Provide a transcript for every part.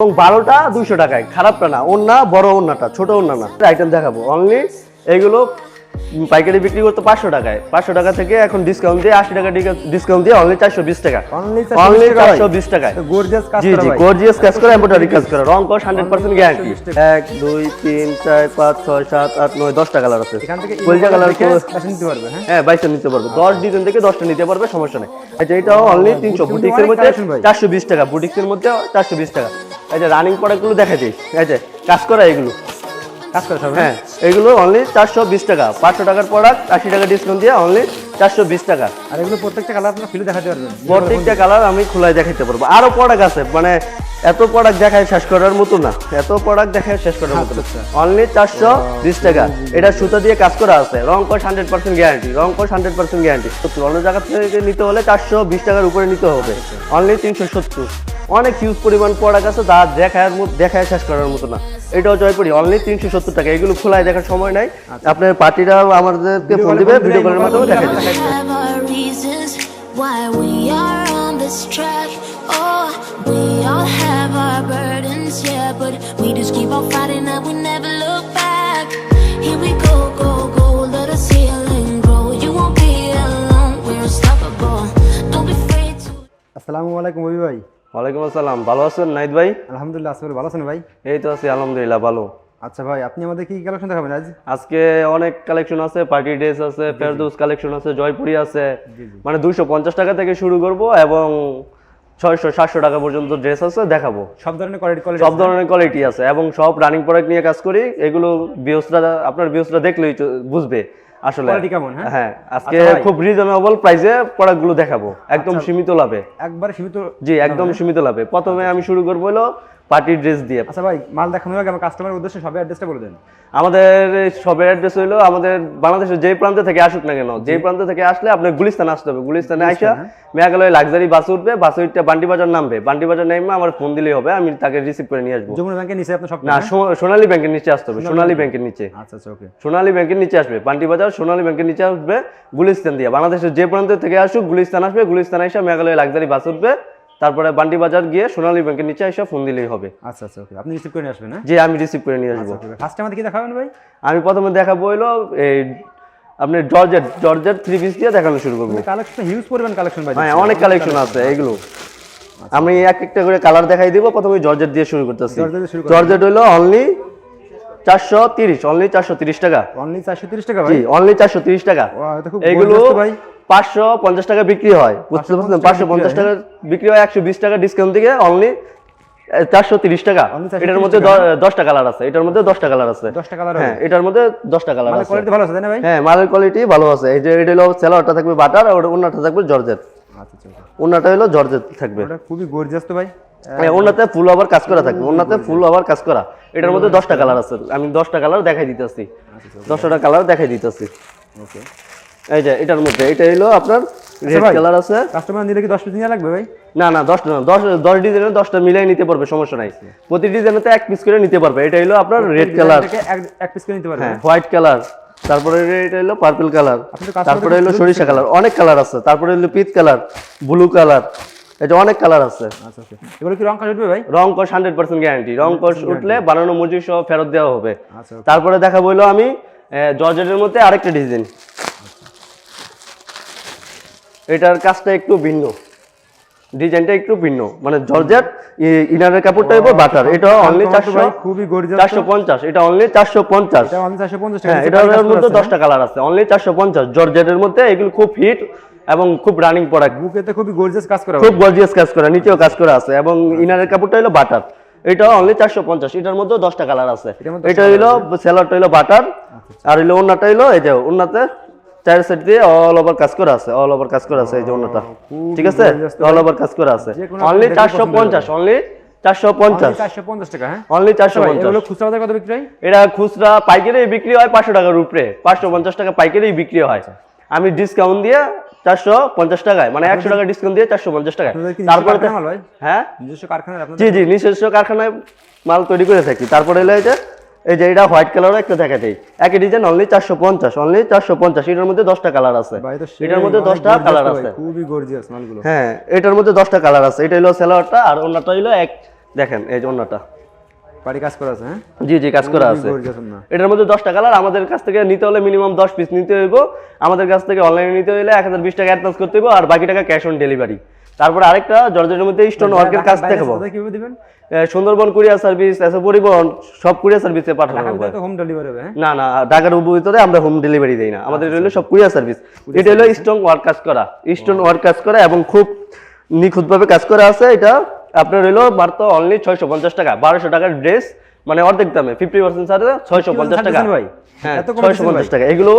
এবং 12টা 200 টাকায়, খারাপটা না। ওন্না বড় ওন্নাটা, ছোট ওন্না না। আইটেম দেখাবো অনলি এগুলো পাইকারি বিক্রি করতে 500 টাকায়। 500 টাকা থেকে এখন ডিসকাউন্ট দিয়ে 80 টাকা ডিসকাউন্ট দিয়ে অনলি 420 টাকা। অনলি 420 টাকায় গর্জিয়াস কাজ জি করা জি, ভাই। গর্জিয়াস কাজ করা, এমব্রয়ডারি কাজ করা, রং কস 100% গ্যারান্টি। 1 2 3 4 5 6 7 8 9 10টা কালার আছে। এখান থেকে কলজা কালার ফ্যাশন নিতে পারবে। হ্যাঁ হ্যাঁ 22টা নিতে পারবে, 10 ডিজাইন থেকে 10টা নিতে পারবে, সমস্যা নেই। এটাও অনলি 300, বুটিক্সের মধ্যে 420 টাকা, বুটিক্সের মধ্যে 420 টাকা। এই যে রানিং প্রোডাক্টগুলো দেখাই দিই, এই যে কাজ করা এগুলো কাজ করে সব। হ্যাঁ এগুলো অনলি 420 টাকা। 500 টাকার প্রোডাক্ট 80 টাকা ডিসকাউন্ট দিয়ে অনলি 420 টাকা। আর এগুলো প্রত্যেকটা কালার আপনারা ফিলে দেখাতে পারবেন। প্রত্যেকটা কালার আমি খোলায় দেখাইতে পারবো। আরো প্রোডাক্ট আছে, মানে এত প্রোডাক্ট দেখায় শেষ করার মতো না, এত প্রোডাক্ট দেখায় শেষ করার মতো না। অনলি 420 টাকা। এটা সুতা দিয়ে কাজ করা আছে, রং কস 100% গ্যারান্টি, রং কস 100% গ্যারান্টি। অন্য জায়গা থেকে নিতে হলে 420 টাকার উপরে নিতে হবে, অনলি 370। অনেক হিউজ পরিমাণ প্রোডাক্ট আছে যা দেখায় শেষ করার মতো না। এটাও জয়পুরি অনলি 370 টাকা। এগুলো খোলায় দেখার সময় নাই, আপনার পার্টিরা আমাদেরকে ফোন দিবে, ভিডিও কলের মাধ্যমে দেখাই দিবে। have our reasons why we are on this track. Oh, we all have our burdens, yeah, but we just keep on fighting and we never look back. Here we go, go, go, let us heal and grow. You won't be alone, we're unstoppable. Don't be afraid to. আসসালামু আলাইকুম অভি ভাই। ওয়ালাইকুম আসসালাম, ভালো আছেন নাহিদ ভাই? আলহামদুলিল্লাহ, আসলে ভালো আছেন ভাই? এই তো আছি আলহামদুলিল্লাহ, ভালো। আচ্ছা ভাই, আপনি আমাদের কি কালেকশন দেখাবেন আজ? আজকে অনেক কালেকশন আছে, পার্টি ড্রেস আছে, ফেরদৌস কালেকশন আছে, জয়পুরি আছে। মানে 250 টাকা থেকে শুরু করব এবং 600 700 টাকা পর্যন্ত ড্রেস আছে, দেখাবো। সব ধরনের কোয়ালিটি সব ধরনের কোয়ালিটি আছে এবং সব রানিং প্রোডাক্ট নিয়ে কাজ করি। এগুলো ভিউসরা, আপনার ভিউসরা দেখলেই তো বুঝবে আসলে কোয়ালিটি কেমন। হ্যাঁ হ্যাঁ, আজকে আচ্ছা ভাই, খুব রিজনেবল প্রাইসে প্রোডাক্টগুলো দেখাবো, একদম সীমিত লাভে। একবার সীমিত। জি, একদম সীমিত লাভে। প্রথমে আমি শুরু করবো হলো পার্টি ড্রেস দিয়ে। আচ্ছা ভাই, মাল দেখানোর আগে আমার কাস্টমারের উদ্দেশ্যে সবে অ্যাড্রেসটা বলে দেন। আমাদের সবের অ্যাড্রেস হইলো, আমাদের বাংলাদেশের যেই প্রান্ত থেকে আসুক না কেন, যেই প্রান্ত থেকে আসলে আপনার গুলিস্তান আসতে হবে। গুলিস্তানে আইসা মেঘালয় লাক্সারি বাস উঠবে, বাস উঠতে বান্ডি বাজার নামবে, বান্ডি বাজার নেমে আমার ফোন দিলেই হবে, আমি তাকে রিসিভ করে নিয়ে আসবো। যমুনা ব্যাংকের নিচে আপনার সব না, সোনালী ব্যাংকের নিচে আসতে হবে, সোনালী ব্যাংকের নিচে। আচ্ছা আচ্ছা, ওকে। সোনালী ব্যাংকের নিচে আসবে, বান্ডি বাজার সোনালী ব্যাংকের নিচে আসবে গুলিস্তান দিয়ে। বাংলাদেশের যে প্রান্ত থেকে আসুক গুলিস্তান আসবে, গুলিস্তান আইসা মেঘালয় লাক্সারি বাস উঠবে, তারপরে বান্ডি বাজার গিয়ে সোনালী ব্যাংকের নিচে এসে ফোন দিলেই হবে। আচ্ছা আচ্ছা, ওকে। আপনি রিসিভ করে নিয়ে আসবেন। হ্যাঁ যে আমি রিসিভ করে নিয়ে আসবো। ফার্স্ট টাইম আমাদের কি দেখাবেন ভাই? আমি প্রথমে দেখাবো হইলো এই আপনার জর্জেট 3 পিস দিয়ে দেখানো শুরু করবো। কালেকশন হিউজ পরিমাণ কালেকশন ভাই। হ্যাঁ, অনেক কালেকশন আছে এগুলো। আমি এক একটা করে কালার দেখাই দিব। প্রথমে জর্জেট দিয়ে শুরু করতেছি। জর্জেট হইলো অনলি 430, অনলি 430 টাকা। অনলি 430 টাকা ভাই? জি, অনলি 430 টাকা। এটা খুব এগুলো গর্জিয়াস ভাই। 550 টাকা বিক্রি হয়, বুঝতে পারছেন? 550 টাকা বিক্রি হয়, 120 টাকা ডিসকাউন্ট থেকে অনলি 430 টাকা। এটার মধ্যে 10টা কালার আছে, এটার মধ্যে 10টা কালার আছে। 10টা কালার? হ্যাঁ, এটার মধ্যে 10টা কালার আছে। কোয়ালিটি ভালো আছে তাই না ভাই? হ্যাঁ, মালের কোয়ালিটি ভালো আছে। এই যে এটা হলো সেলারটা থাকবে বাটার, আর ওন্নাটা থাকবে জর্জেট। আচ্ছা আচ্ছা, ওন্নাটা হলো জর্জেট থাকবে। এটা খুবই গর্জিয়াস তো ভাই। হ্যাঁ, ওন্নাতে ফুল ওভার কাজ করা থাকবে, ওন্নাতে ফুল ওভার কাজ করা। এটার মধ্যে 10টা কালার আছে, আমি 10টা কালার দেখাই দিতেছি। 10টা কালার দেখাই দিতেছি। ওকে। এই যে এটার মধ্যে এটা হলো আপনার রেড কালার আছে। কাস্টমার নিলে কি 10 পিস নিয়ে লাগবে ভাই? না না, 10টা না, 10 ডিজাইনের 10টা মিলাই নিতে পারবে, সমস্যা নাই। প্রতি ডিজাইনেতে এক পিস করে নিতে পারবে। এটা হলো আপনার রেড কালার, এক পিস করে নিতে পারবে। হ্যাঁ, হোয়াইট কালার, তারপরে এটা হলো পার্পল কালার, কাস্টমার তারপরে হলো সরিষা কালার, অনেক কালার আছে। তারপরে হলো পিচ কালার, ব্লু কালার, এটা অনেক কালার আছে। আচ্ছা ওকে। এগুলো কি রং কাজ উঠবে ভাই? রং কস 100% গ্যারান্টি, রং কস উঠলে বানানো মজুরি সহ ফেরত দেওয়া হবে। আচ্ছা। তারপরে দেখাবো হলো আমি জর্জেটের মধ্যে আরেকটা ডিজাইন। এটার কাজটা একটু ভিন্ন, ডিজাইনটা একটু ভিন্ন, মানে জর্জেট ইনারের কাপড়টা হবে বাটার। এটা অনলি 400, খুবই গর্জিয়াস। 450, এটা অনলি 450। এটা অনলি 450 টাকা। হ্যাঁ, এটার মধ্যে 10টা কালার আছে, অনলি 450 জর্জেটের মধ্যে। এগুলো খুব হিট এবং খুব রানিং প্রোডাক্ট। বুকেতে খুবই গর্জিয়াস কাজ করা, খুব গর্জিয়াস কাজ করা, নিচেও কাজ করা আছে এবং ইনারের কাপড়টা হলো বাটার। এটা অনলি 450। এটার মধ্যে 10টা কালার আছে। এটা হলো সেলারটা হলো বাটার, আর হলো ওন্নাটা হলো এই যে ওন্নাতে 4 সেট দিয়ে অল ওভার কাজ করা আছে, অল ওভার কাজ করা আছে। এই যে ওন্নাটা, ঠিক আছে, অল ওভার কাজ করা আছে। অনলি 450, অনলি 450, 450 টাকা। হ্যাঁ, অনলি 450। এগুলো খুচরা বাজারে কত বিক্রি হয়? এটা খুচরা পাইকারি বিক্রি হয় 500 টাকার উপরে, 550 টাকা পাইকারি বিক্রি হয়। আমি ডিসকাউন্ট দিয়ে 450 টাকায়, মানে 100 টাকা ডিসকাউন্ট দিয়ে 450 টাকায়। তারপরে হ্যাঁ, নিজস্ব কারখানায় আপনাদের? জি জি, নিজস্ব কারখানায় মাল তৈরি করে থাকি। তারপরে হলো এই যে এটা হোয়াইট কালারও একটা দেখা যায়, একই ডিজাইন, অনলি 450, অনলি 450। এটার মধ্যে 10টা কালার আছে, এটার মধ্যে 10টা কালার আছে। খুবই গর্জিয়াস মালগুলো। হ্যাঁ, এটার মধ্যে 10টা কালার আছে। এটা হলো সেলারটা, আর ওন্নাটা হলো দেখেন এই যে ওন্নাটা, বাড়ি কাজ করা আছে হ্যাঁ? জি জি কাজ করা আছে। গর্জিয়াস না। এটার মধ্যে 10টা কালার, আমাদের কাছ থেকে নিতে হলে মিনিমাম 10 পিস নিতে হইব। আমাদের কাছ থেকে অনলাইনে নিতে হলে 1020 টাকা অ্যাডভান্স করতে হইব, আর বাকি টাকা ক্যাশ অন ডেলিভারি। তারপরে আরেকটা জর্জেটের মধ্যে স্টোন ওয়ার্কের কাজ দেখাবো। কিভাবে দিবেন? সুন্দরবন কুরিয়ার সার্ভিস, এসে পরিবহন, সব কুরিয়ার সার্ভিসে পাঠানো হবে। ঢাকা তো হোম ডেলিভারি হবে হ্যাঁ? না না, ঢাকার ভিতরে আমরা হোম ডেলিভারি দেই না, আমাদের হলো সব কুরিয়ার সার্ভিস। এটা হলো স্টোন ওয়ার্ক কাজ করা, স্টোন ওয়ার্ক কাজ করা এবং খুব নিখুঁতভাবে কাজ করা আছে। এটা আপনার হলো মাত্র অনলি 650 টাকা। 1200 টাকার ড্রেস, মানে অর্ধেক দামে 50% ছাড়ে 650 টাকা। হ্যাঁ 650 টাকা। এগুলো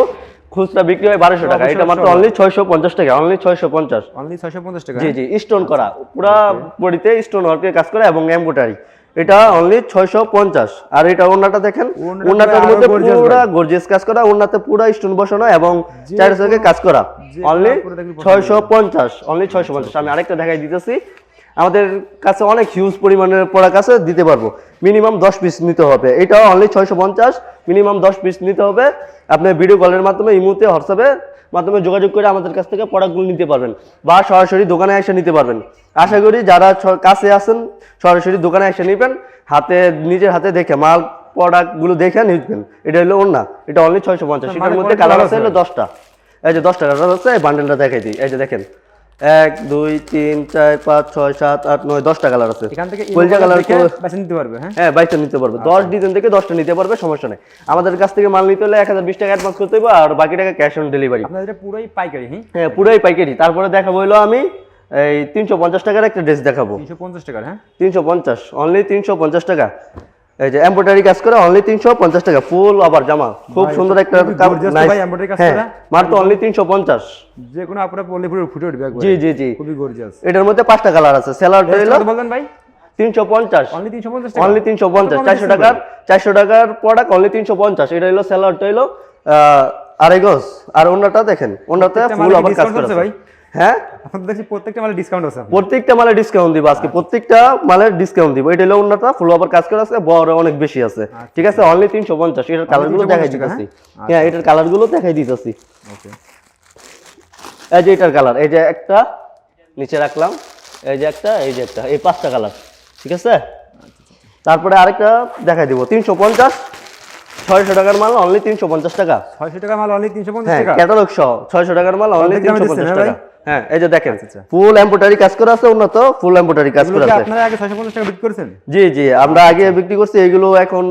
খুচরা বিক্রি হয় 1200 টাকা, এটা মাত্র অনলি 650 টাকা, অনলি 650। অনলি 650 টাকা। জি জি, স্টোন করা, পুরা বডিতে স্টোন ওয়ার্কের কাজ করা এবং এমব্রয়ডারি। এটা অনলি 650। আর এটা ওন্নাটা দেখেন, ওন্নাটার মধ্যে পুরা গর্জিয়াস কাজ করা, ওন্নাতে পুরা স্টোন বসানো এবং চার সাইডে কাজ করা। Only 650, only 650। আমি আরেকটা দেখাই দিতেছি। আমাদের কাছে অনেক হিউজ পরিমাণের প্রোডাক্ট আছে, দিতে পারবো। মিনিমাম 10 পিস নিতে হবে। এটাও অনলি 650, মিনিমাম 10 পিস নিতে হবে। আপনি ভিডিও কলের মাধ্যমে, ইমোতে, হোয়াটসঅ্যাপের মাধ্যমে যোগাযোগ করে আমাদের কাছ থেকে প্রোডাক্টগুলো নিতে পারবেন, বা সরাসরি দোকানে এসে নিতে পারবেন। আশা করি যারা কাছে আছেন সরাসরি দোকানে এসে নেবেন, হাতে নিজের হাতে দেখে মাল প্রোডাক্টগুলো দেখে নিবেন। এটা হলো ওন্না, এটা অনলি 650। এটার মধ্যে কালার আছে হলো 10টা। এই যে 10টা কালার আছে, এই বান্ডেলটা দেখাই দিই। এই যে দেখেন 1 2 3 4 5 6 7 8 9 10টা কালার আছে। এখান থেকে কলজা কালার বেছে নিতে পারবে হ্যাঁ? হ্যাঁ, 22টা নিতে পারবে। 10 ডিজাইন থেকে 10টা নিতে পারবে, সমস্যা নেই। আমাদের কাছ থেকে মাল নিতে হলে 1020 টাকা অ্যাডভান্স করতে হবে, আর বাকি টাকা ক্যাশ অন ডেলিভারি। আপনাদের এটা পুরোই পাইকারি হ্যাঁ? হ্যাঁ, পুরোই পাইকারি। তারপরে দেখাবো হলো আমি এই 350 টাকার একটা ড্রেস দেখাবো। 350 টাকা হ্যাঁ? 350, অনলি 350 টাকা। এই যে এমব্রয়ডারি কাজ করা, অনলি 350 টাকা। ফুল আবার জামা, খুব সুন্দর একটা ভাই এমব্রয়ডারি কাজ করা, মাত্র অনলি 350। যে কোনো আপনারা পরলে পুরো ফুটে উঠবে একবার। জি জি জি, খুবই গর্জিয়াস। এটার মধ্যে 5টা কালার আছে। সেলার হলো কত বললেন ভাই? 350, অনলি 350 টাকা। অনলি 350। 400 টাকার প্রোডাক্ট অনলি 350। এটা হলো সেলারটা হলো আড়াই গজ। আর ওন্নাটা দেখেন, ওন্নাতে ফুল আবার কাজ করা আছে ভাই। হ্যাঁ, আপনাদের দেখছি প্রত্যেকটা মালে ডিসকাউন্ট আছে। প্রত্যেকটা মালে ডিসকাউন্ট দিব আজকে, প্রত্যেকটা মালের ডিসকাউন্ট দিব। এটা হলো ওন্নাটা ফুল আবার কাজ করা আছে, বড় অনেক বেশি আছে। ঠিক আছে, অনলি 350। এটার কালারগুলো দেখাই দিতেছি। হ্যাঁ, এটার কালারগুলো দেখাই দিতেছি। ওকে, এই যে এটার কালার, এই যে একটা নিচে রাখলাম, এই যে একটা, এই যে একটা, এই 5টা কালার। ঠিক আছে, তারপরে আরেকটা দেখাই দিব। 350, 600 টাকার মাল অনলি 350 টাকা। 600 টাকা মাল অনলি 350 হ্যাঁ, টাকা। ক্যাটালগ সহ 600 টাকার মাল অনলি 350 টাকা। হ্যাঁ, এই যে দেখেন আচ্ছা। ফুল এমব্রয়ডারি কাজ করা আছে, উন্নত ফুল এমব্রয়ডারি কাজ করা আছে। আপনারা আগে 650 টাকা বিক্রি করেছেন? জি জি, আমরা আগে বিক্রি করছি, এগুলো এখন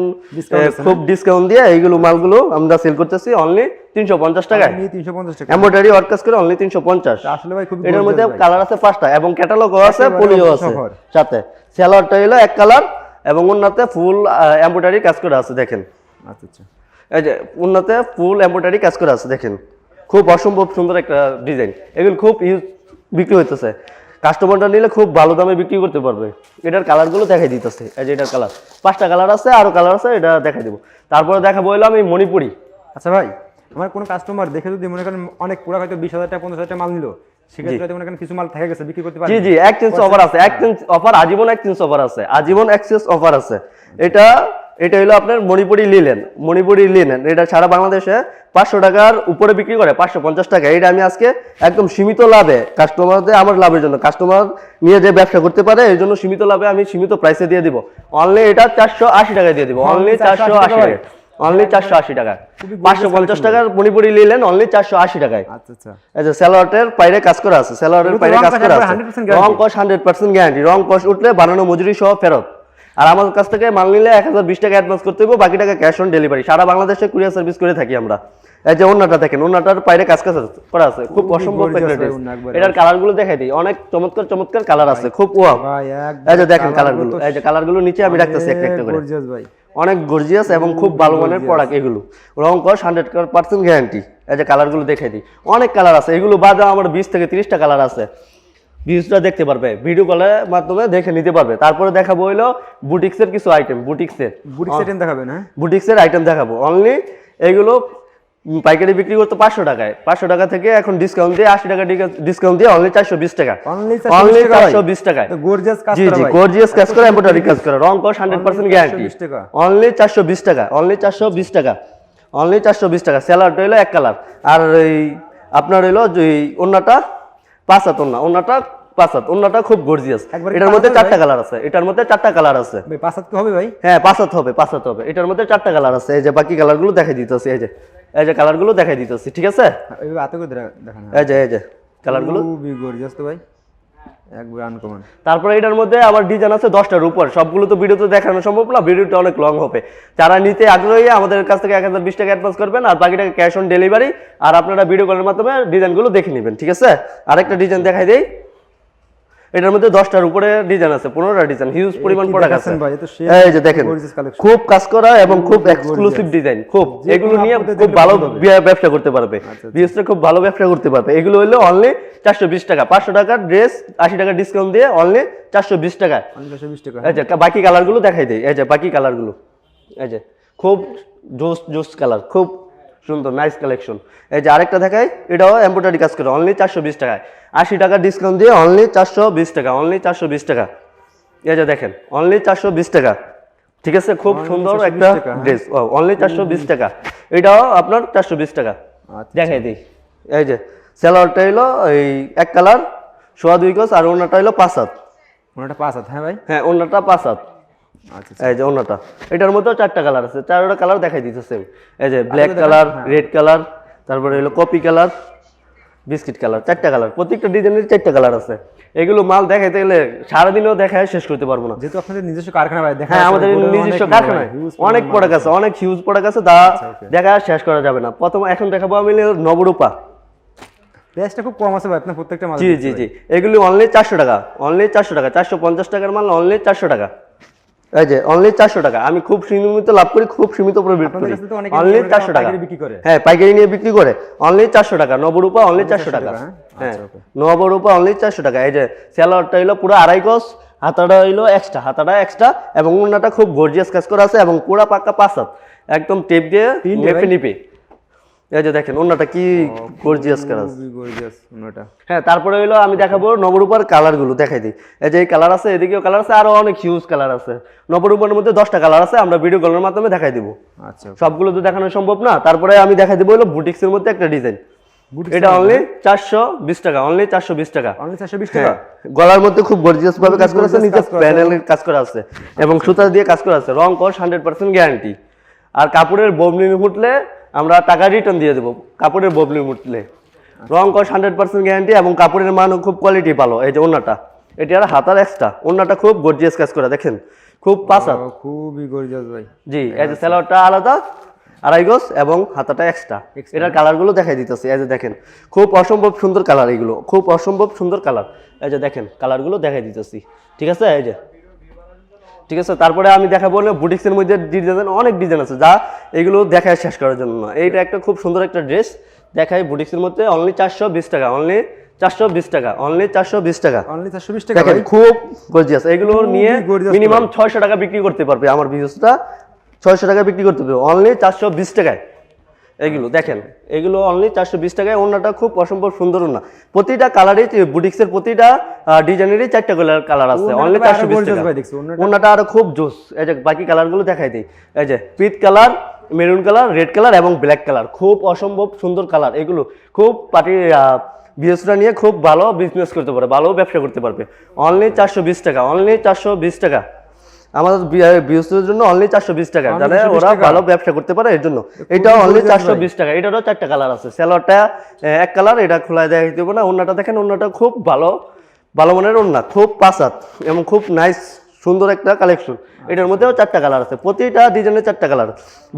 খুব ডিসকাউন্ট দিয়ে এইগুলো মালগুলো আমরা সেল করতেছি অনলি 350 টাকায়। 350 টাকা এমব্রয়ডারি ওয়ার্ক কাজ করে অনলি 350। আসলে ভাই খুব এটার মধ্যে কালার আছে 5টা এবং ক্যাটালগও আছে, পলিও আছে সাথে। সেলারটা হলো এক কালার এবং ওন্নাতে ফুল এমব্রয়ডারি কাজ করা আছে দেখেন। আচ্ছা আচ্ছা, এই যে ওন্নাতে ফুল এমব্রয়ডারি কাজ করা আছে দেখেন, খুব অসম্ভব সুন্দর একটা ডিজাইন। এগুলো খুব ইউজ বিক্রি হইতেছে, কাস্টমারটা নিলে খুব ভালো দামে বিক্রি করতে পারবে। এটার কালারগুলো দেখাই দিতেছে। এই যে এটার কালার 5টা কালার আছে, আরো কালার আছে, এটা দেখাই দিব। তারপরে দেখাবো হলো আমি মণিপুরি। আচ্ছা ভাই, আমার কোনো কাস্টমার দেখে যদি মনে করেন অনেক পুরো হয়তো 20,000 টাকা 50,000 টাকা মাল নিল, সেক্ষেত্রে মনে করেন কিছু মাল থেকে গেছে, বিক্রি করতে পারবে? জি জি, এক্সচেঞ্জ অফার আছে, এক্সচেঞ্জ অফার, আজীবন এক্সচেঞ্জ অফার আছে, আজীবন এক্সচেঞ্জ অফার আছে। এটা হলো আপনার মণিপুরি লিলেন, মণিপুরি লিলেন। এটা সারা বাংলাদেশে 500 টাকার উপরে বিক্রি করে, 550 টাকা। এটা আমি আজকে একদম সীমিত লাভে কাস্টমারদের, আমার লাভের জন্য, কাস্টমার নিয়ে যে ব্যবসা করতে পারে এই জন্য সীমিত লাভে আমি সীমিত প্রাইসে দিয়ে দিব। অনলি এটা 480 টাকায় দিয়ে দিব, অনলি 480 টাকা, অনলি 480 টাকা। 550 টাকার মণিপুরি লিলেন অনলি 480 টাকায়। আচ্ছা আচ্ছা, এই যে সেলোয়ারের বাইরে কাজ করা আছে, সেলোয়ারের বাইরে কাজ করা আছে, রং কস 100% গ্যারান্টি। রং কস উঠলে বানানো মজুরি সহ ফেরত। আর আমার কাছ থেকে মাল নিলে 1020 টাকা অ্যাডভান্স করতে হবে, বাকি টাকা ক্যাশ অন ডেলিভারি। সারা বাংলাদেশে কুরিয়ার সার্ভিস করে থাকি আমরা। এই যে ওন্নাটা দেখেন, ওন্নাটার বাইরে কাজ করা আছে, খুব অসম্ভব একটা ড্রেস। এটার কালারগুলো দেখাই দিই, অনেক চমৎকার চমৎকার কালার আছে, খুব ওয়াও। এই যে দেখেন কালারগুলো, এই যে কালারগুলো নিচে আমি রাখতেছি একটা একটা করে। গর্জিয়াস ভাই, অনেক গর্জিয়াস এবং খুব ভালো মানের প্রোডাক্ট এগুলো, রং কস 100% গ্যারান্টি। এই যে কালারগুলো দেখাই দিই, অনেক কালার আছে। এগুলো বাদে আমার 20 থেকে 30টা কালার আছে, ভিউজটা দেখতে পারবে, ভিডিও কলের মাধ্যমে দেখে নিতে পারবে। তারপরে দেখাবো হইলো বুটিক্সের কিছু আইটেম, বুটিক্সের আইটেম দেখাবেন হ্যাঁ? বুটিক্সের আইটেম দেখাবো। অনলি এগুলো পাইকারি বিক্রি করতে 500 টাকায়, 500 টাকা থেকে এখন ডিসকাউন্ট দিয়ে 80 টাকা ডিসকাউন্ট দিয়ে অনলি 420 টাকা, অনলি 420 টাকায়। গর্জিয়াস কাজ জি জি, গর্জিয়াস কাজ করা, এমব্রয়ডারি কাজ করা, রং কস 100% গ্যারান্টি। অনলি 420 টাকা, অনলি 420 টাকা, অনলি 420 টাকা। সেলারটা হইলো এক কালার। আর এই আপনার হইলো যে ওন্নাটা 5 হাত ওন্না, ওন্নাটা 5 হাত ওন্নাটা খুব গর্জিয়াস একবারে এটার মধ্যে 4টা পাঁচ হাত ভাই? কালার আছে এটার মধ্যে 4টা কালার আছে ভাই 5 হাত কি হবে ভাই? হ্যাঁ 5 হাত হবে 5 হাত হবে এটার মধ্যে 4টা কালার আছে এই যে বাকি কালারগুলো দেখাই দিতেছি এই যে কালারগুলো দেখাই দিতেছি ঠিক আছে এইভাবে হাতে করে দেখান এই যে কালারগুলো খুবই গর্জিয়াস তো ভাই একবার আনকমন তারপরে এটার মধ্যে আবার ডিজাইন আছে 10টার উপর সবগুলো তো ভিডিওতে দেখানো সম্ভব না ভিডিওটা অনেক লং হবে যারা নিতে আগ্রহী আমাদের কাছ থেকে 1020 টাকা অ্যাডভান্স করবেন আর বাকিটাকে ক্যাশ অন ডেলিভারি আর আপনারা ভিডিও কলের মাধ্যমে ডিজাইনগুলো দেখে নেবেন ঠিক আছে আরেকটা ডিজাইন দেখাই দেই এটার মধ্যে 10টার উপরে ডিজাইন আছে 15টা ডিজাইন হিউজ পরিমাণ প্রোডাক্ট আছে ভাই এত এই যে দেখেন খুব কাজ করা এবং খুব এক্সক্লুসিভ ডিজাইন খুব এগুলো নিয়ে খুব ভালো ব্যবসা করতে পারবে বিএসটা খুব ভালো ব্যবসা করতে পারবে এগুলো হলো অনলি 420 টাকা 500 টাকার ড্রেস 80 টাকা ডিসকাউন্ট দিয়ে অনলি 420 টাকা 420 টাকা এই যে বাকি কালারগুলো দেখাই দেই এই যে বাকি কালারগুলো এই যে খুব জোস কালার খুব সুন্দর নাইস কালেকশন এই যে আরেকটা দেখাই এটাও এমব্রয়ডারি কাজ করে অনলি 420 টাকায় 80 টাকা ডিসকাউন্ট দিয়ে অনলি 420 টাকা অনলি 420 টাকা এই যে দেখেন অনলি 420 টাকা ঠিক আছে খুব সুন্দর একটা ড্রেস অনলি 420 টাকা এটাও আপনার 420 টাকা দেখাই দিই এই যে সালোয়ারটা হলো এই এক কালার সোয়া 2 গজ আর ওন্নাটা হলো 5 হাত ওনাটা 5 হাত হ্যাঁ ভাই হ্যাঁ ওন্নাটা 5 হাত আচ্ছা এই যে ওন্নাটা এটার মধ্যেও 4টা কালার আছে 4টা কালার দেখাই দিতেছে এই যে ব্ল্যাক কালার রেড কালার তারপরে হলো কপি কালার বিস্কিট কালার 4টা কালার প্রত্যেকটা ডিজাইনের 4টা কালার আছে এগুলো মাল দেখাইতে গেলে সারাদিনও দেখায় শেষ করতে পারবো না যেহেতু আপনাদের নিজস্ব কারখানা ভাই দেখা হ্যাঁ আমাদের নিজস্ব কারখানায় অনেক প্রোডাক্ট আছে অনেক হিউজ প্রোডাক্ট আছে তা দেখা শেষ করা যাবে না প্রথম এখন দেখাবো আমি নবরূপা প্রাইসটা খুব কম আছে ভাই আপনার প্রত্যেকটা মাল জি এগুলি অনলি 400 টাকা অনলি 400 টাকা 450 টাকার মাল অনলি 400 টাকা এই যে অনলি 400 টাকা আমি খুব সীমিত লাভ করি খুব সীমিত প্রফিট করি অনলি 400 টাকা হ্যাঁ পাইকারি নিয়ে বিক্রি করে অনলি 400 টাকা নবরূপা অনলি 400 টাকা হ্যাঁ নবরূপা অনলি 400 টাকা এই যে সালোয়ারটা হলো পুরো আড়াই গজ হাতাটা হলো হাতাটা এক্সট্রা এবং ওন্নাটা খুব গর্জিয়াস কাজ করা আছে এবং পুরো পাক্কা 5 হাত একদম টেপ দিয়ে নিপে এই যে দেখেন ওন্নাটা কি গর্জিয়াস কাজ খুবই গর্জিয়াস ওন্নাটা হ্যাঁ তারপরে হলো আমি দেখাবো নবরূপার কালারগুলো দেখাই দিই এই যে এই কালার আছে এদিকেও কালার আছে আরো অনেক হিউজ কালার আছে নবরূপার মধ্যে 10টা কালার আছে আমরা ভিডিও কলের মাধ্যমে দেখাই দিব আচ্ছা সবগুলো তো দেখানো সম্ভব না তারপরে আমি দেখাই দিব হলো বুটিক্সের মধ্যে একটা ডিজাইন এটা অনলি 420 টাকা অনলি 420 টাকা অনলি 420 টাকা গলার মধ্যে খুব গর্জিয়াস ভাবে কাজ করা আছে নিচে প্যানেলের কাজ করা আছে এবং সুতা দিয়ে কাজ করা আছে রং কস 100% গ্যারান্টি আর কাপড়ের ববলিন ফুটলে আমরা টাকা রিটার্ন দিয়ে দেবো কাপড়ের ববলিন ফুটলে রং কস 100% গ্যারান্টি এবং কাপড়ের মানও খুব কোয়ালিটি ভালো এই যে ওন্নাটা এটার হাতার এক্সট্রা ওন্নাটা খুব গর্জিয়াস কাজ করা দেখেন খুব 5 হাত খুবই গর্জিয়াস ভাই জি এই যে সালোয়ারটা আলাদা আড়াই গজ এবং হাতাটা এক্সট্রা এটার কালারগুলো দেখাই দিতেছি এই যে দেখেন খুব অসম্ভব সুন্দর কালার এগুলো খুব অসম্ভব সুন্দর কালার এই যে দেখেন কালারগুলো দেখাই দিতেছি ঠিক আছে এই যে ঠিক আছে তারপরে আমি দেখাবো না বুটিক্সের মধ্যে ডিজাইন অনেক ডিজাইন আছে যা এগুলো দেখায় শেষ করার জন্য না এইটা একটা খুব সুন্দর একটা ড্রেস দেখাই বুটিক্সের মধ্যে অনলি 420 টাকা অনলি 420 টাকা অনলি 420 টাকা অনলি 420 টাকা দেখেন খুব গর্জিয়াস এগুলো নিয়ে মিনিমাম 600 টাকা বিক্রি করতে পারবে আমার ভিউজটা 600 টাকা বিক্রি করতে পারবে অনলি 420 টাকায় এগুলো দেখেন এগুলো অনলি 420 টাকায় ওন্নাটা খুব অসম্ভব সুন্দর ওন্না প্রতিটা কালারই বুটিক্সের প্রতিটা ডিজাইনেরই 4টা কালার আছে অনলি 420 টাকা ওন্নাটা আরো খুব জোস এই যে বাকি কালারগুলো দেখাই দেই এই যে peach colour maroon colour red colour এবং ব্ল্যাক কালার খুব অসম্ভব সুন্দর কালার এগুলো খুব পার্টি বিএসটা নিয়ে খুব ভালো বিজনেস করতে পারবে ভালো ব্যবসা করতে পারবে অনলি 420 টাকা অনলি 420 টাকা আমাদের বিএসের জন্য অনলি 420 টাকা জানে ওরা ভালো ব্যবসা করতে পারে এর জন্য এটা অনলি 420 টাকা এটারও 4টা কালার আছে সালোয়ারটা এক কালার এটা খোলায় দেখাই দেব না ওন্নাটা দেখেন ওন্নাটা খুব ভালো মানের ওন্না খুব 5 হাত এবং খুব নাইস সুন্দর একটা কালেকশন এটার মধ্যেও 4টা কালার আছে প্রতিটা ডিজাইনের 4টা colour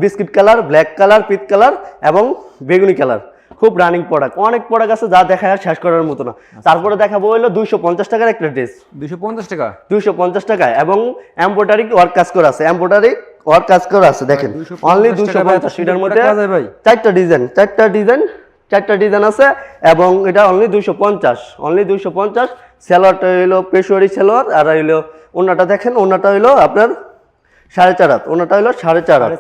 biscuit colour black colour peach colour এবং বেগুনি কালার খুব রানিং প্রোডাক্ট অনেক প্রোডাক্ট আছে যা দেখায় শেষ করার মতো না তারপরে দেখাবো হলো 250 টাকার একটা ড্রেস 250 টাকা 250 টাকায় এবং এমব্রয়ডারি ওয়ার্ক কাজ করা আছে এমব্রয়ডারি ওয়ার্ক কাজ করা আছে দেখেন অনলি 250 এটার মধ্যে 4টা ডিজাইন আছে এবং এটা অনলি 250 সালোয়ারটা হলো পেশোয়ারি সালোয়ার আর হলো ওন্নাটা দেখেন ওন্নাটা হলো আপনার 4.5 হাত ওন্নাটা হলো 4.5 হাত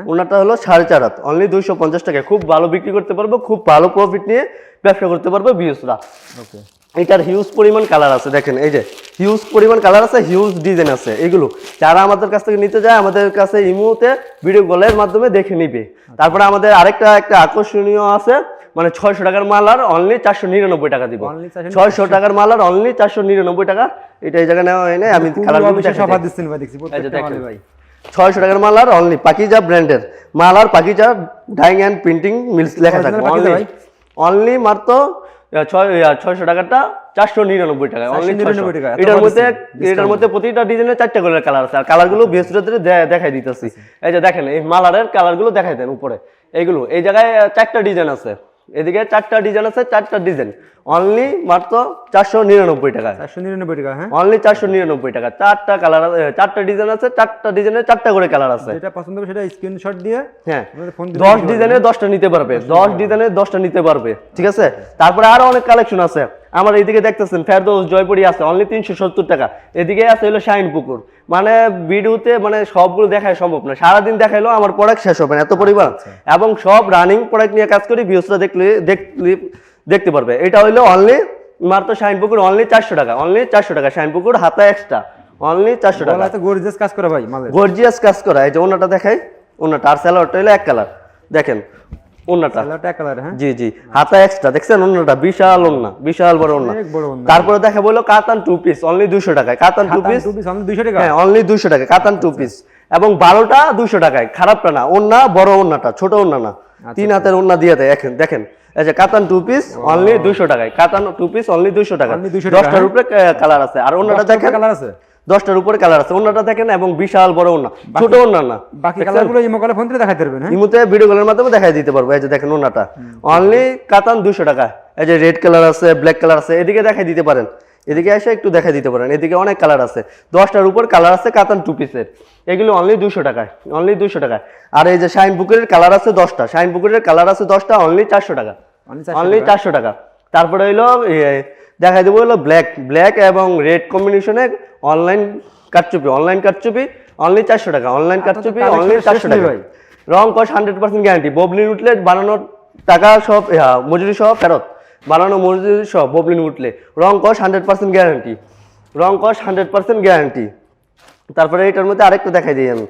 ওন্নাটা হলো 4.5 হাত অনলি 250 টাকা খুব ভালো বিক্রি করতে পারবো খুব ভালো প্রফিট নিয়ে ব্যবসা করতে পারবে ভিউয়ার্সরা ওকে এটার হিউজ পরিমাণ কালার আছে দেখেন এই যে হিউজ পরিমাণ কালার আছে হিউজ ডিজাইন আছে এগুলো যারা আমাদের কাছ থেকে নিতে যায় আমাদের কাছে ইমোতে ভিডিও কলের মাধ্যমে দেখে নিবে তারপরে আমাদের আরেকটা আকর্ষণীয় আছে মানে 600 টাকার মাল আর অনলি 499 টাকা দিব। Only 499 600 টাকার মাল আর অনলি 499 টাকা। এটা এই জায়গায় নেওয়া হয় না, আমি কালারগুলো দেখাই অফার দিচ্ছেন ভাই, দেখছি প্রত্যেকটা দেখেন। মালে ভাই 600 টাকার মাল আর অনলি পাকিজা ব্র্যান্ডের মাল আর Pakiza dyeing and printing mills লেখা থাকবে। Original পাকিজা ভাই। অনলি মাত্র 600 টাকাটা 499 টাকা, অনলি 499 টাকা। এত এটার কম মধ্যে দিচ্ছেন, এটার মধ্যে প্রতিটা ডিজাইনের 4টা করে কালার আছে, আর কালারগুলো বিস্তারিত দেখাই দিতেছি। এই যে দেখেন এই মালারের কালারগুলো দেখাই দেন উপরে, এইগুলো এই জায়গায় 4টা ডিজাইন আছে, এদিকে 4টা ডিজাইন আছে, 4টা ডিজাইন অনলি মাত্র 499 টাকা। 499 টাকা। হ্যাঁ, অনলি 499 টাকা। 4টা কালার, 4টা ডিজাইন আছে, 4টা ডিজাইনের 4টা করে কালার আছে। যেটা পছন্দ হবে সেটা স্ক্রিনশট দিয়ে হ্যাঁ, আমাদের ফোন 10 ডিজাইনের 10টা নিতে পারবে, 10 ডিজাইনের 10টা নিতে পারবে, ঠিক আছে। তারপরে আরো অনেক কালেকশন আছে আমার এইদিকে দেখতেছেন, ফেরদৌস জয়পুরি আছে অনলি 370 টাকা। এদিকে আছে হলো শাইন পুকুর, মানে ভিডিওতে মানে সবগুলো দেখাই সম্ভব না, সারাদিন দেখাইলেও আমার প্রোডাক্ট শেষ হবে না, এত পরিমাণ। এবং সব রানিং প্রোডাক্ট নিয়ে কাজ করি, ভিউসরা দেখতে পারবে। এটা হইলো অনলি মাত্র শাইন পুকুর অনলি 400 টাকা, অনলি 400 টাকা। শাইন পুকুর হাতা এক্সট্রা অনলি 400 টাকা। তো গর্জিয়াস কাজ করা ভাই মালের। গর্জিয়াস কাজ করা। এই যে ওন্নাটা দেখাই, ওন্নাটা আর সালোয়ারটা হলো এক কালার, দেখেন ওন্নাটা। কালারটা কালার। হ্যাঁ, জি জি, হাতা এক্সট্রা, দেখছেন ওন্নাটা বিশাল ওন্না, বিশাল বড় ওন্না। অনেক বড় ওন্না। তারপরে দেখা বললো কাতান 2 পিস অনলি 200 টাকায়, কাতান 2 পিস টু পিস অনলি 200 টাকা। হ্যাঁ অনলি 200 টাকা কাতান 2 পিস, এবং 12টা 200 টাকায়। খারাপটা না, ওন্না বড় ওন্নাটা, ছোট ওন্না না, 3 হাতের ওন্না দিয়ে দেয়। দেখেন এই যে কাতান 2 পিস অনলি 200 টাকায়, কাতান 2 পিস অনলি 200 টাকা। Only 200 টাকা, 10টার উপরে কালার আছে, আর ওন্নাটা দেখেন কালার আছে, 10টার উপরে কালার আছে। ওন্নাটা দেখেন, এবং বিশাল বড় ওন্না, ছোট ওন্না না। বাকি কালারগুলো ইমো কলে ফোন দিয়ে দেখাতে পারবেন। হ্যাঁ, ইমুতে ভিডিও কলের মাধ্যমে দেখাই দিতে পারবো। এই যে দেখেন ওন্নাটা অনলি কাতান 200 টাকা। এই যে রেড কালার আছে, ব্ল্যাক কালার আছে, এদিকে দেখাই দিতে পারেন, এদিকে এসে একটু দেখাই দিতে পারেন, এদিকে অনেক কালার আছে, 10টার উপর কালার আছে কাতান 2 পিসের। এগুলো অনলি 200 টাকায়, অনলি 200 টাকায়। আর এই যে শাইন পুকুরের কালার আছে 10টা, শাইন পুকুরের কালার আছে 10টা অনলি 400 টাকা, অনলি 400 টাকা। তারপরে হইলো দেখাই দেবো হলো ব্ল্যাক এবং রেড কম্বিনেশনে অনলাইন কাটচুপি, অনলাইন কাটচুপি অনলি 400 টাকা, অনলাইন কাটচুপি অনলি 400 টাকা। রং কস 100% গ্যারান্টি, ববলিন উঠলে বানানোর টাকা সব মজুরি সহ ফেরত, বানানো মজুরি সহ ববলিন উঠলে। রং কস 100% গ্যারান্টি, রং কস 100% গ্যারান্টি। তারপরে এটার মধ্যে আরেকটা দেখাই দিই আমি,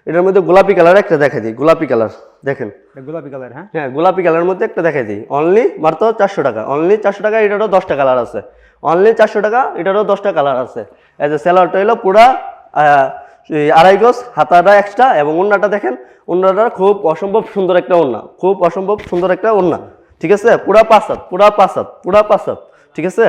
এটার মধ্যে গোলাপি কালার একটা দেখাই দিই, গোলাপি কালার দেখেন, গোলাপি কালার। হ্যাঁ, হ্যাঁ গোলাপি কালারের মধ্যে একটা দেখাই দিই অনলি মাত্র 400 টাকা, অনলি 400 টাকা। এটারও 10টা কালার আছে, অনলি 400 টাকা, এটারও 10টা কালার আছে। এই যে সেলারটা হলো পুরা 2.5 গজ, হাতাটা এক্সট্রা, এবং ওন্নাটা দেখেন, ওন্নাটা খুব অসম্ভব সুন্দর একটা ওন্না, খুব অসম্ভব সুন্দর একটা ওন্না, ঠিক আছে। পুরা 5 হাত, পুরা 5 হাত, পুরা 5 হাত, ঠিক আছে।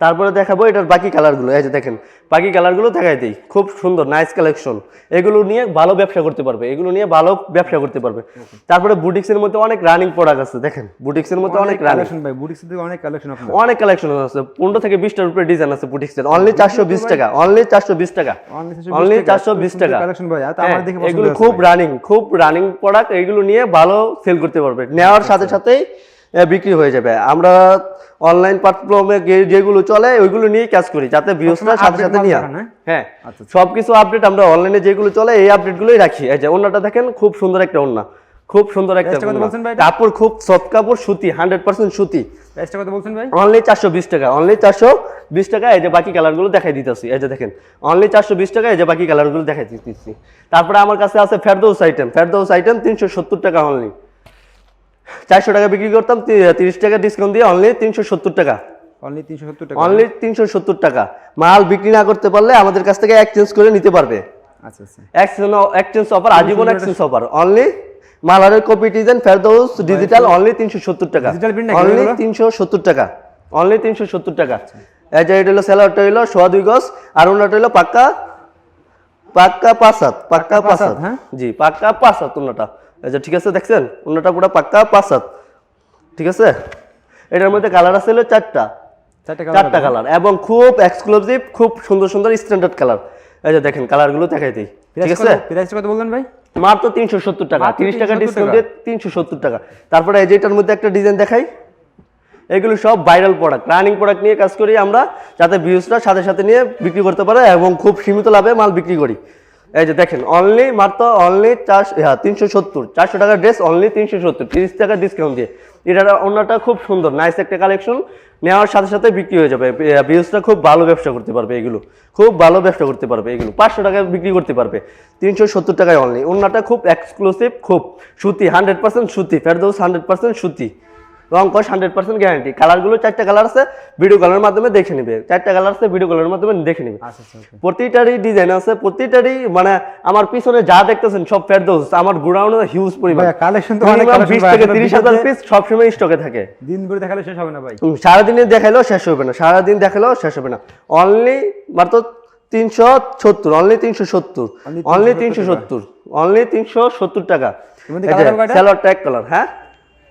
তারপরে দেখাবো এটার বাকি কালারগুলো। এই যে দেখেন বাকি কালারগুলো দেখাই দিই, খুব সুন্দর নাইস কালেকশন। এগুলো নিয়ে ভালো ব্যবসা করতে পারবে, এগুলো নিয়ে ভালো ব্যবসা করতে পারবে। তারপরে বুটিক্সের মধ্যে অনেক রানিং প্রোডাক্ট আছে, দেখেন বুটিক্সের মধ্যে অনেক রানিং কালেকশন ভাই, বুটিক্স থেকে অনেক কালেকশন আপনার। অনেক কালেকশন আছে, 15 থেকে 20টার উপরে ডিজাইন আছে বুটিক্সের, অনলি 420 টাকা, অনলি 420 টাকা, অনলি 420 টাকা। কালেকশন ভাই, আর তো আমার দেখে পছন্দ এগুলো হয়েছে খুব ভাই। রানিং, খুব রানিং প্রোডাক্ট, এগুলো নিয়ে ভালো সেল করতে পারবে, নেওয়ার সাথে সাথেই বিক্রি হয়ে যাবে। আমরা অনলাইন প্ল্যাটফর্মে যেগুলো চলে ওইগুলো নিয়েই কাজ করি, যাতে ভিউসটা সাথে সাথে নিয়ে। হ্যাঁ, সবকিছু আপডেট আমরা অনলাইনে যেগুলো চলে এই আপডেটগুলোই রাখি। এই যে ওন্নাটা দেখেন, খুব সুন্দর একটা ওন্না, খুব সুন্দর একটা কাপড়, খুব সফট কাপড়, সুতি, 100% সুতি। প্রাইসটা কত বলছেন ভাই? অনলি 420 টাকা, অনলি 420 টাকা। এই যে বাকি কালারগুলো দেখাই দিতেছি, এই যে দেখেন অনলি 420 টাকা, এই যে বাকি কালারগুলো দেখাই দিতেছি। তারপরে আমার কাছে আছে ফেরদৌস আইটেম, ফেরদৌস আইটেম 370 টাকা অনলি, 400 টাকা বিক্রি করতাম, 30 টাকা ডিসকাউন্ট দিয়ে অনলি 370 টাকা, অনলি 370 টাকা, অনলি 370 টাকা। মাল বিক্রি না করতে পারলে আমাদের কাছ থেকে এক্সচেঞ্জ করে নিতে পারবে। আচ্ছা আচ্ছা, এক্সচেঞ্জ অফার, আজীবন এক্সচেঞ্জ অফার। অনলি মালারের copy design Ferdous digital only 370 টাকা, অনলি 370 টাকা, অনলি 370 টাকা। এই যে এটা হলো সেলারটা হলো 2.5 গজ, আর ওনাটা হলো পাক্কা 5 হাত, পাক্কা 5 হাত। হ্যাঁ জি, পাক্কা 5 হাত ওনাটা। এই যে ঠিক আছে, দেখছেন ওনাটা পুরো পাক্কা 5 হাত, ঠিক আছে। এটার মধ্যে কালার আছে হলো 4টা কালার, এবং খুব এক্সক্লুসিভ, খুব সুন্দর সুন্দর স্ট্যান্ডার্ড কালার। এই যে দেখেন কালারগুলো দেখাই দিই, ঠিক আছে। প্রাইসটা কত বললেন ভাই? মাত্র 370 টাকা, 30 টাকা ডিসকাউন্ট দিয়ে 370 টাকা। তারপরে এই যে এটার মধ্যে একটা ডিজাইন দেখাই, এগুলো সব ভাইরাল প্রোডাক্ট, রানিং প্রোডাক্ট নিয়ে কাজ করি আমরা, যাতে ভিউজটা সাথে সাথে নিয়ে বিক্রি করতে পারে, এবং খুব সীমিত লাভে মাল বিক্রি করি। এই যে দেখেন অনলি মাত্র অনলি 370, 400 টাকার ড্রেস অনলি 370, 30 টাকা ডিসকাউন্ট দিয়ে। এটার অন্যটা খুব সুন্দর নাইস একটা কালেকশন, নেওয়ার সাথে সাথে বিক্রি হয়ে যাবে। ভিউজটা খুব ভালো ব্যবসা করতে পারবে, এগুলো খুব ভালো ব্যবসা করতে পারবে, এগুলো 500 টাকায় বিক্রি করতে পারবে, 370 টাকায় অনলি। অন্যটা খুব এক্সক্লুসিভ, খুব সুতি, 100% সুতি, ফেরদৌস 100% সুতি, রং কস 100% গ্যারান্টি। কালারগুলো 4টা কালার আছে, ভিডিও কলের মাধ্যমে দেখে নিবে। 4টা কালার আছে, ভিডিও কলের মাধ্যমে দেখে নিবে। আচ্ছা আচ্ছা okay। প্রতিটারই ডিজাইন আছে, প্রতিটারই মানে আমার পিছনে যা দেখতেছেন সব ফেরদৌস, আমার গোডাউনে হিউজ পরিমাণ ভাই কালেকশন তো অনেক Minimum কালেকশন 20 থেকে 30,000 পিস সবসময় স্টকে থাকে। দিন ভরে দেখালে শেষ হবে না ভাই। সারাদিনে দেখাইলেও শেষ হবে না, সারাদিন দেখালেও শেষ হবে না। অনলি মাত্র 370, অনলি 370, অনলি 370, অনলি 370 টাকা। এর মধ্যে কালার হবে কয়টা? সেলর ট্যাগ কালার, হ্যাঁ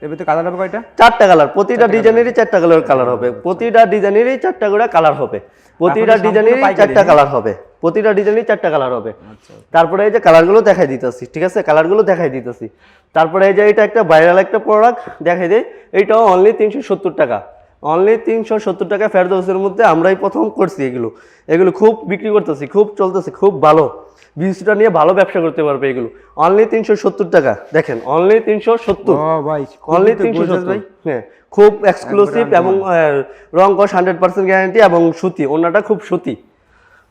এর ভিতরে কালার হবে কয়টা? 4টা কালার, প্রতিটা ডিজাইনেরই 4টা কালার হবে, প্রতিটা ডিজাইনেরই 4টা করে কালার হবে, প্রতিটা ডিজাইনেরই 4টা কালার হবে, প্রতিটা ডিজাইনেরই 4টা কালার হবে। তারপরে এই যে কালারগুলো দেখাই দিতেছি, ঠিক আছে, কালারগুলো দেখাই দিতেছি। তারপরে এই যে এটা একটা ভাইরাল একটা প্রোডাক্ট দেখাই দেই, এইটাও অনলি 370 টাকা, অনলি 370 টাকা। ফেরদৌসের মধ্যে আমরাই প্রথম করছি এগুলো, এগুলো খুব বিক্রি করতেছি, খুব চলতেছে, খুব ভালো, বিজনেসটা নিয়ে ভালো ব্যবসা করতে পারবে এগুলো। অনলি 370 টাকা, দেখেন অনলি 370, ও ভাই অনলি 370। হ্যাঁ, খুব এক্সক্লুসিভ এবং রং কস 100% গ্যারান্টি এবং সুতি, ওন্নাটা খুব সুতি,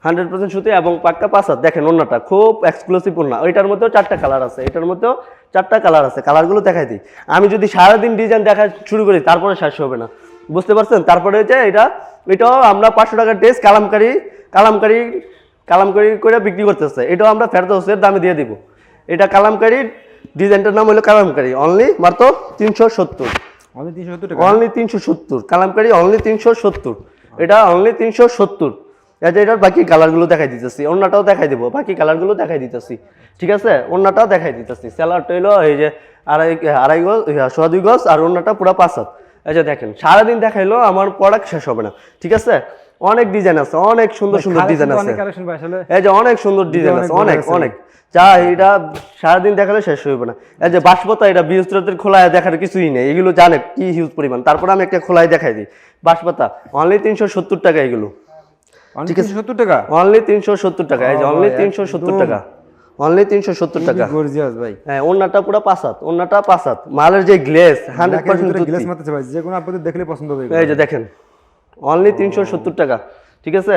100% সুতি এবং পাক্কা পাসাত। দেখেন ওন্নাটা খুব এক্সক্লুসিভ ওন্না। ওইটার মধ্যেও 4টা কালার আছে, এটার মধ্যেও 4টা কালার আছে। কালারগুলো দেখাই দিই, আমি যদি সারাদিন ডিজাইন দেখা শুরু করি তারপরে শেষ হবে না, বুঝতে পারছেন। তারপরে হচ্ছে এটাও আমরা 500 টাকার ড্রেস কালামকারি করে বিক্রি করতেছে, এটাও আমরা ফেরদৌসের দামে দিয়ে দিব। এটা কালামকারি, ডিজাইনটার নাম হলো কালামকারি, অনলি মাত্র 370, অনলি 370 টাকা, অনলি 370 কালামকারি, অনলি 370, এটা অনলি 370। এটার বাকি কালারগুলো দেখাই দিতেছি, ওন্নাটাও দেখাই দিব, বাকি কালারগুলো দেখাই দিতেছি, ঠিক আছে, ওন্নাটাও দেখাই দিতেছি। সেলারটা হইলো এই যে আড়াই গজ, 2.5 গজ, আর ওন্নাটা পুরো 5 হাত। এই যে দেখেন, সারাদিন দেখাইলো আমার প্রোডাক্ট শেষ হবে না, ঠিক আছে। অনেক ডিজাইন আছে, অনেক সুন্দর সুন্দর ডিজাইন আছে, অনেক কালেকশন ভাই আসলে। এই যে অনেক সুন্দর ডিজাইন আছে, অনেক অনেক, যা এটা সারাদিন দেখালে শেষ হবে না। এই যে বাঁশপাতা, এটা বৃহস্পতির খোলায় দেখার কিছুই নেই, এগুলো জানে কি হিউজ পরিমাণ। তারপরে আমি একটা খোলায় দেখাই দিই, বাঁশপাতা অনলি 370 টাকা, এগুলো অনলি 370 টাকা, অনলি 370 টাকা, এই যে অনলি 370 টাকা, অনলি 370 টাকা। গর্জিয়াস ভাই। হ্যাঁ, ওন্নাটা পুরো 5 হাত, ওন্নাটা 5 হাত, মালের যে গ্লেজ 100% গ্লেস মারতেছে ভাই, যে কোনো আপনাদের দেখলে পছন্দ হবে। এই যে দেখেন অনলি 370 টাকা, ঠিক আছে।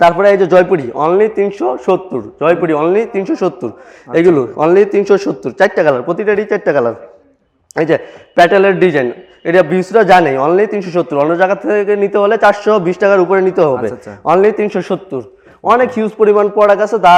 তারপরে এই যে জয়পুরি অনলি 370, জয়পুরি অনলি 370, এগুলো অনলি 370, 4টা কালার, প্রতিটারই 4টা কালার। এই যে প্যাটেলের ডিজাইন, এটা বিউসরা জানে অনলি 370, অন্য জায়গা থেকে নিতে হলে 420 টাকার উপরে নিতে হবে, অনলি 370। অনেক হিউজ পরিমাণ প্রোডাক্ট আছে, তা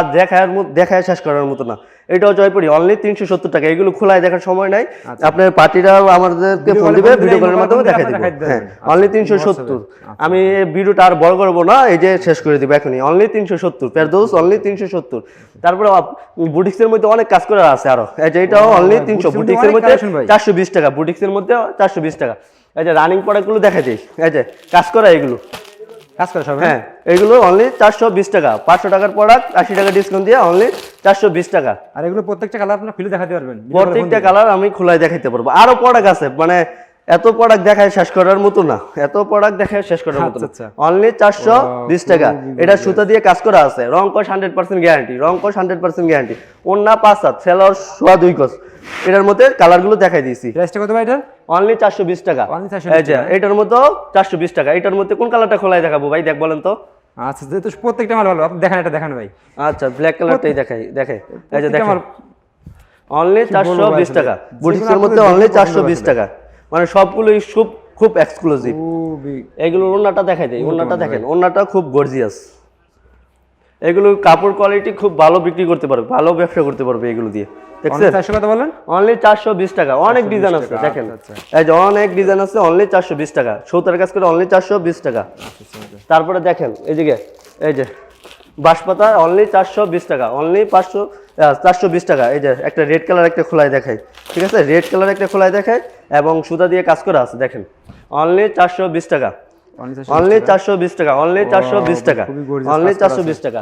দেখায় শেষ করার মতো না। এটাও জয়পুরি অনলি 370 টাকা, এগুলো খোলায় দেখার সময় নাই, আপনার পার্টিরা আমাদেরকে ফোন দিবে, ভিডিও কলের মাধ্যমে দেখাই দিবে। হ্যাঁ, অনলি 370। আমি এই ভিডিওটা আর বড় করবো না, এই যে শেষ করে দিব এখনই, অনলি 370 ফেরদৌস, অনলি 370। তারপরে বুটিক্সের মধ্যে অনেক কাজ করা আছে আরো, এই যে এটাও অনলি 300, বুটিক্সের মধ্যে 420 টাকা, বুটিক্সের মধ্যে 420 টাকা। এই যে রানিং প্রোডাক্টগুলো দেখাই দিই, এই যে কাজ করা এগুলো, কাজ করে সব। হ্যাঁ, এগুলো অনলি 420 টাকা, 500 টাকার প্রোডাক্ট 80 টাকা ডিসকাউন্ট দিয়ে অনলি 420 টাকা। আর এগুলো প্রত্যেকটা কালার আপনারা খুলে দেখাতে পারবেন, প্রত্যেকটা কালার আমি খোলায় দেখাইতে পারবো। আরো প্রোডাক্ট আছে, মানে এত প্রোডাক্ট দেখায় শেষ করার মতো না, এত প্রোডাক্ট দেখায় শেষ করার মতো না। অনলি 420 টাকা, এটা সুতা দিয়ে কাজ করা আছে, রং কস 100% গ্যারান্টি, রং কস 100% গ্যারান্টি, ওন্না 5 হাত, সেলর 2.5 গজ। এটার মধ্যে কালারগুলো দেখাই দিয়েছি। প্রাইসটা কত ভাই এটা? অনলি 420 টাকা, এই যে এটার মধ্যে 420 টাকা। এটার মধ্যে কোন কালারটা খোলায় দেখাবো ভাই, দেখ বলেন তো। আচ্ছা, যেহেতু প্রত্যেকটা মাল ভালো, আপনি দেখান, এটা দেখান ভাই। আচ্ছা, ব্ল্যাক কালারটাই দেখাই, এই যে দেখেন অনলি 420 টাকা, বুটিক্সের মধ্যে অনলি 420 টাকা, মানে সবগুলোই খুব এক্সক্লুসিভ। এগুলো ওন্নাটা দেখাই দেই, ওন্নাটা দেখেন, ওন্নাটা খুব গর্জিয়াস, এগুলো কাপড় কোয়ালিটি খুব ভালো, বিক্রি করতে পারবে, ভালো ব্যবসা করতে পারবে এগুলো দিয়ে। দেখছেন 400 কত বলেন? অনলি 420 টাকা। অনেক ডিজাইন আছে, দেখেন এই যে অনেক ডিজাইন আছে, অনলি 420 টাকা। সৌতার কাজ করে অনলি 420 টাকা। তারপরে দেখেন এইদিকে, এই যে বাঁশপাতা অনলি 420 টাকা, অনলি 420 টাকা। এই যে একটা রেড কালার একটা খোলায় দেখাই, ঠিক আছে, রেড কালার একটা খোলায় দেখাই এবং সুতা দিয়ে কাজ করা আছে, দেখেন অনলি 420 টাকা, অনলি 420 টাকা, অনলি 420 টাকা, অনলি 420 টাকা।